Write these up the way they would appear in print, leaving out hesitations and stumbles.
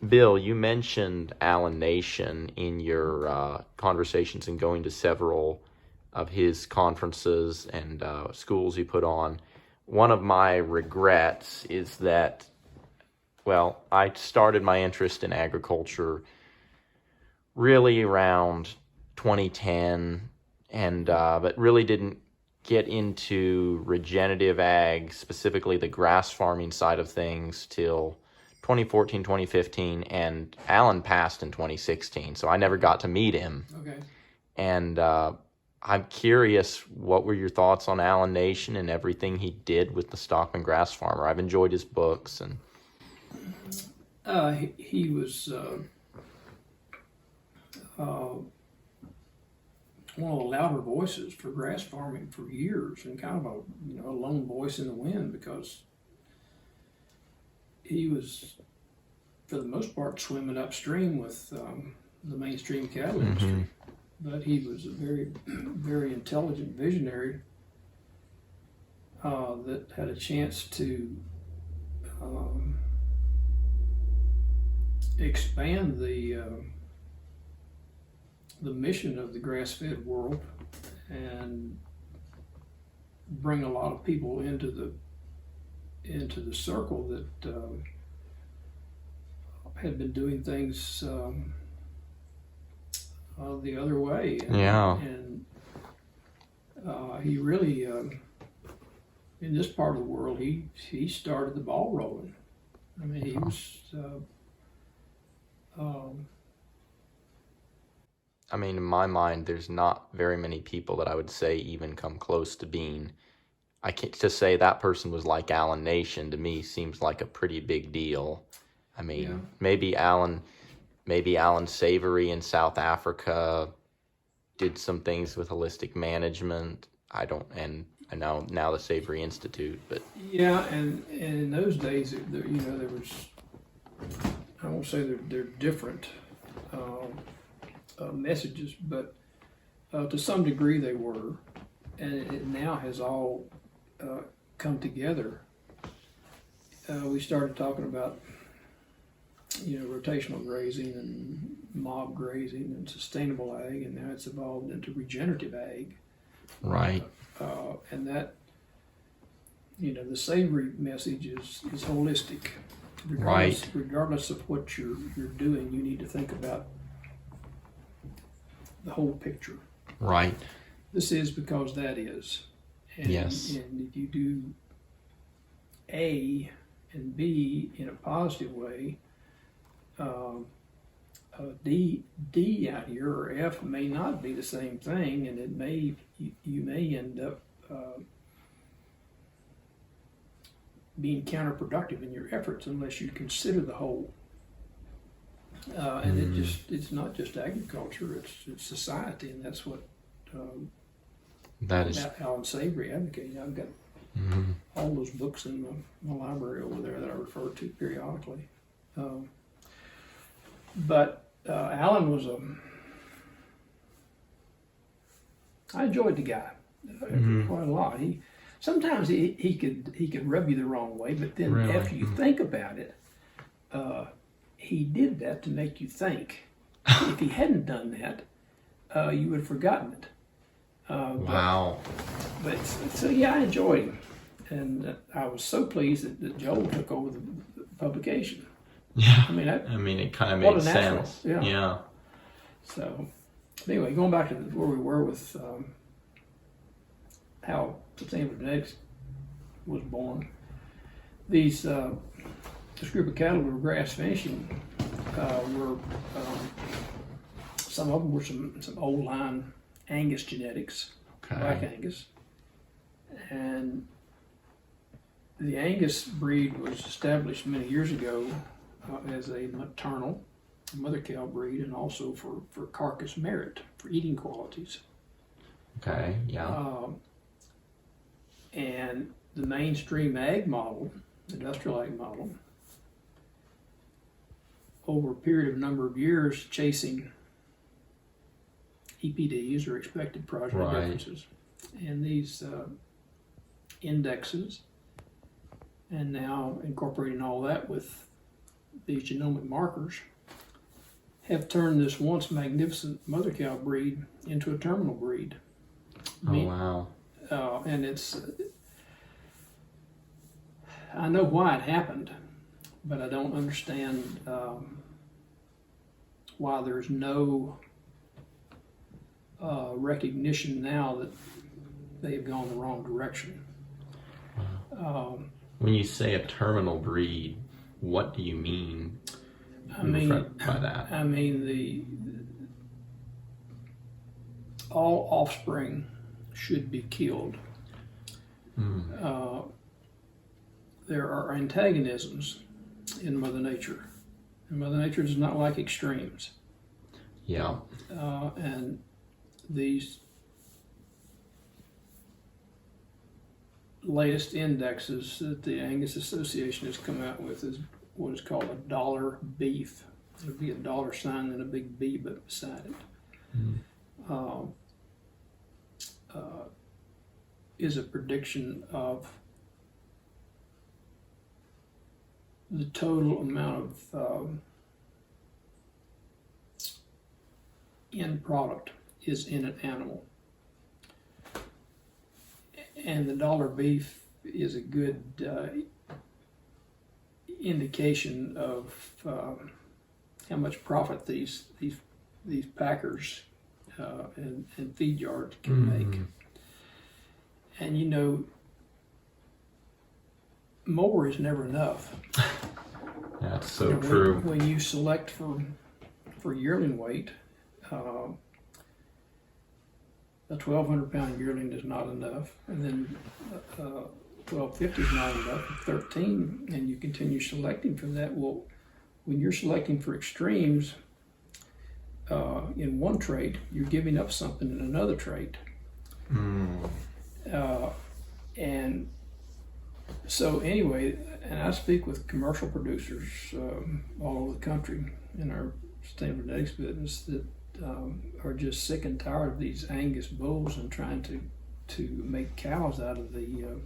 Bill, you mentioned Allan Nation in your conversations and going to several of his conferences and schools he put on. One of my regrets is that, well, I started my interest in agriculture really around 2010, and but really didn't get into regenerative ag, specifically the grass farming side of things, till 2014, 2015, and Allan passed in 2016, so I never got to meet him. Okay. And I'm curious, what were your thoughts on Allan Nation and everything he did with the Stockman Grass Farmer? I've enjoyed his books. And he was one of the louder voices for grass farming for years, and kind of a lone voice in the wind, because he was, for the most part, swimming upstream with the mainstream cattle industry. But he was a very, very intelligent visionary that had a chance to expand the mission of the grass-fed world and bring a lot of people into the circle that had been doing things the other way. And he really, in this part of the world, he started the ball rolling. I mean, he was. I mean, in my mind, there's not very many people that I would say even come close to being. I can't to say that person was like Allan Nation, to me seems like a pretty big deal. I mean, maybe Allan Savory in South Africa did some things with holistic management. I know now the Savory Institute, but and in those days, there was, I won't say they're different messages, but to some degree they were, and it now has all come together. We started talking about rotational grazing and mob grazing and sustainable ag, and now it's evolved into regenerative ag. Right. And that, the Savory message is holistic. Regardless of what you're doing, you need to think about the whole picture. Right. This is because that is. And, yes. And if you do A and B in a positive way, D out here or F may not be the same thing, and you may end up being counterproductive in your efforts unless you consider the whole. And it's not just agriculture; it's society, and that's what Allan Savory advocated. I've got all those books in my library over there that I refer to periodically. But Allan was I enjoyed the guy quite a lot. Sometimes he could rub you the wrong way, but then after you think about it, he did that to make you think. If he hadn't done that, you would have forgotten it. Wow. But so I enjoyed him, and I was so pleased that Joel took over the publication. Yeah. I mean, it kind of made sense. Yeah. So, anyway, going back to where we were with how sustainable genetics was born, this group of cattle were grass finishing. Some of them were some old line Angus genetics, black Angus, and the Angus breed was established many years ago as a maternal mother cow breed, and also for carcass merit, for eating qualities. Okay, yeah. And the mainstream ag model, industrial ag model, over a period of number of years, chasing EPDs, or expected progeny differences, and these indexes, and now incorporating all that with these genomic markers have turned this once magnificent mother cow breed into a terminal breed. Wow. And it's, I know why it happened, but I don't understand why there's no recognition now that they have gone the wrong direction. When you say a terminal breed, what do you mean by that? I mean all offspring should be killed. There are antagonisms in Mother Nature. And Mother Nature does not like extremes. Yeah. And these latest indexes that the Angus Association has come out with is what is called a dollar beef. It'll be a dollar sign and a big B beside it. Is a prediction of the total amount of end product is in an animal. And the dollar beef is a good indication of how much profit these packers and feed yards can make. And you know, more is never enough. That's so true. When you select for yearling weight, a 1,200 pound yearling is not enough, and then 1,250 is not enough, 13, and you continue selecting from that. Well, when you're selecting for extremes in one trait, you're giving up something in another trait. And so anyway, and I speak with commercial producers all over the country in our sustainable genetics business that are just sick and tired of these Angus bulls and trying to make cows out of the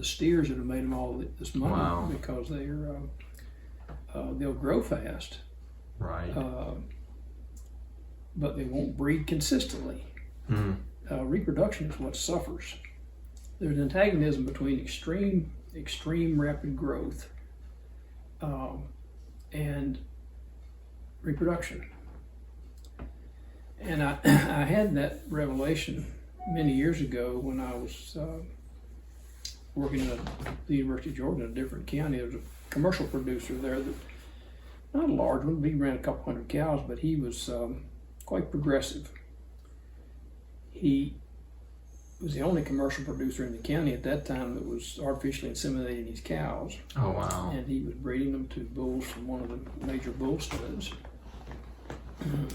steers that have made them all this money because they'll grow fast, right? But they won't breed consistently. Reproduction is what suffers. There's an antagonism between extreme rapid growth and reproduction. And I had that revelation many years ago when I was working at the University of Georgia in a different county. There was a commercial producer there that, not a large one, he ran a couple hundred cows, but he was quite progressive. He was the only commercial producer in the county at that time that was artificially inseminating these cows. Oh, wow. And he was breeding them to bulls from one of the major bull studs.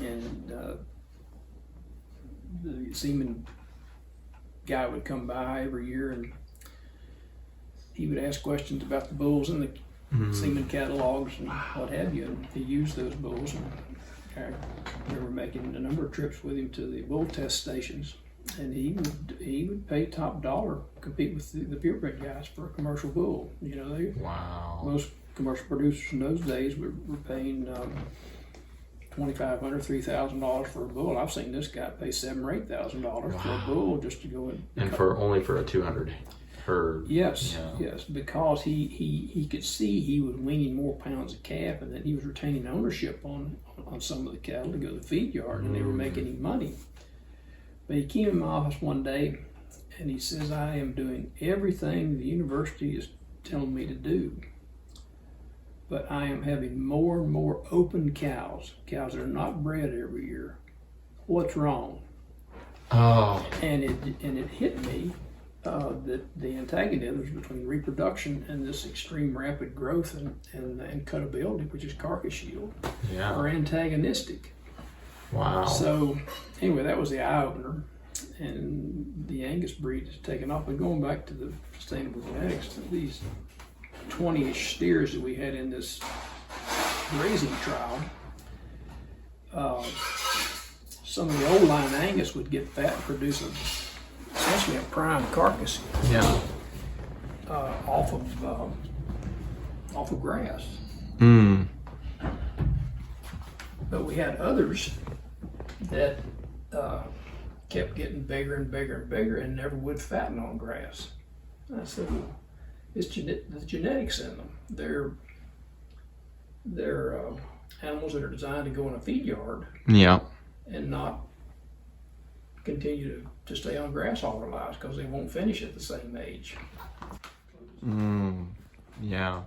And the semen guy would come by every year and he would ask questions about the bulls and the semen catalogs and what have you. And he used those bulls. And I remember making a number of trips with him to the bull test stations. And he would pay top dollar, compete with the purebred guys for a commercial bull. You know, most commercial producers in those days were paying $2,500, $3,000 for a bull. I've seen this guy pay $7,000 or $8,000 for a bull just to go in. And only for a 200 herd. Yes, yes, because he could see he was weaning more pounds of calf, and then he was retaining ownership on some of the cattle to go to the feed yard, and they were making him money. But he came in my office one day and he says, I am doing everything the university is telling me to do, but I am having more and more open cows that are not bred every year. What's wrong? Oh. And it hit me that the antagonisms between reproduction and this extreme rapid growth and cuttability, which is carcass yield, are antagonistic. Wow. So anyway, that was the eye opener, and the Angus breed has taken off. But going back to the sustainable genetics, these 20-ish steers that we had in this grazing trial, some of the old line Angus would get fat and produce essentially a prime carcass off of grass. Mm. But we had others that kept getting bigger and bigger and bigger and never would fatten on grass. And I said, well, it's the genetics in them. They're animals that are designed to go in a feed yard. Yeah. And not continue to stay on grass all their lives because they won't finish at the same age. Yeah.